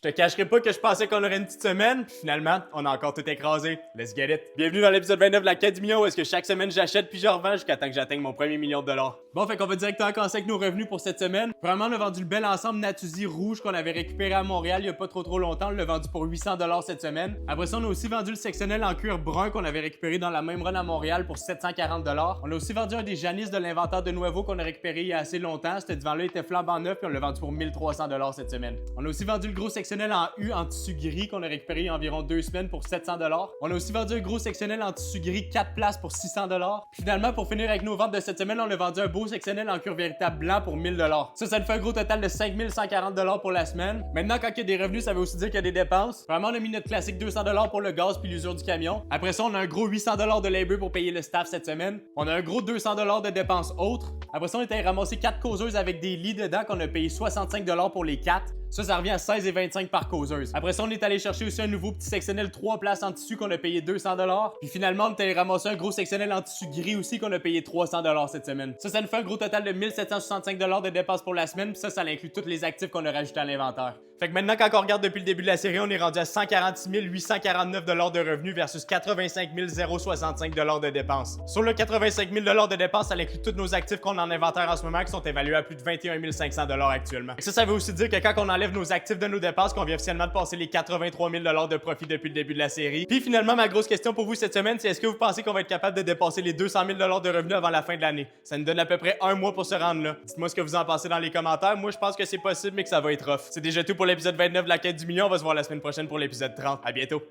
Je te cacherai pas que je pensais qu'on aurait une petite semaine, puis finalement, on a encore tout écrasé. Let's get it. Bienvenue dans l'épisode 29 de la quête du million où est-ce que chaque semaine j'achète puis je revends jusqu'à temps que j'atteigne mon premier million de dollars. Bon, fait qu'on va directement commencer avec nos revenus pour cette semaine. Premièrement, on a vendu le bel ensemble Natuzzi rouge qu'on avait récupéré à Montréal il y a pas trop longtemps. On l'a vendu pour 800 dollars cette semaine. Après ça, on a aussi vendu le sectionnel en cuir brun qu'on avait récupéré dans la même run à Montréal pour 740 dollars. On a aussi vendu un des Janis de l'inventaire de Nuevo qu'on a récupéré il y a assez longtemps. Ce divan-là était flambant neuf puis on l'a vendu pour 1300 dollars cette semaine. On a aussi vendu le gros sectionnel en U en tissu gris qu'on a récupéré il y a environ 2 semaines pour 700 dollars. On a aussi vendu un gros sectionnel en tissu gris 4 places pour 600 dollars. Finalement, pour finir avec nos ventes de cette semaine, on a vendu un beau sectionnel en cuir véritable blanc pour 1000 dollars. Ça nous fait un gros total de 5140 dollars pour la semaine. Maintenant, quand il y a des revenus, ça veut aussi dire qu'il y a des dépenses. Vraiment, on a mis notre classique 200 dollars pour le gaz puis l'usure du camion. Après ça, on a un gros 800 dollars de labor pour payer le staff cette semaine. On a un gros 200 dollars de dépenses autres. Après ça, on était ramassé 4 causeuses avec des lits dedans qu'on a payé 65 dollars pour les 4. Ça revient à 16,25 par causeuse. Après ça, on est allé chercher aussi un nouveau petit sectionnel 3 places en tissu qu'on a payé 200 dollars. Puis finalement, on est allé ramasser un gros sectionnel en tissu gris aussi qu'on a payé 300 dollars cette semaine. Ça nous fait un gros total de 1765 dollars de dépenses pour la semaine. Puis ça inclut tous les actifs qu'on a rajoutés à l'inventaire. Fait que maintenant, quand on regarde depuis le début de la série, on est rendu à 146 849 dollars de revenus versus 85 065 dollars de dépenses. Sur le 85 000 dollars de dépenses, ça inclut tous nos actifs qu'on a en inventaire en ce moment qui sont évalués à plus de 21 500 dollars actuellement. Ça veut aussi dire que quand on enlève nos actifs de nos dépenses, qu'on vient officiellement de passer les 83 000 dollars de profit depuis le début de la série. Puis finalement, ma grosse question pour vous cette semaine, c'est est-ce que vous pensez qu'on va être capable de dépasser les 200 000 dollars de revenus avant la fin de l'année? Ça nous donne à peu près un mois pour se rendre là. Dites-moi ce que vous en pensez dans les commentaires. Moi, je pense que c'est possible, mais que ça va être rough. C'est déjà tout pour l'épisode 29 de la quête du million. On va se voir la semaine prochaine pour l'épisode 30. À bientôt.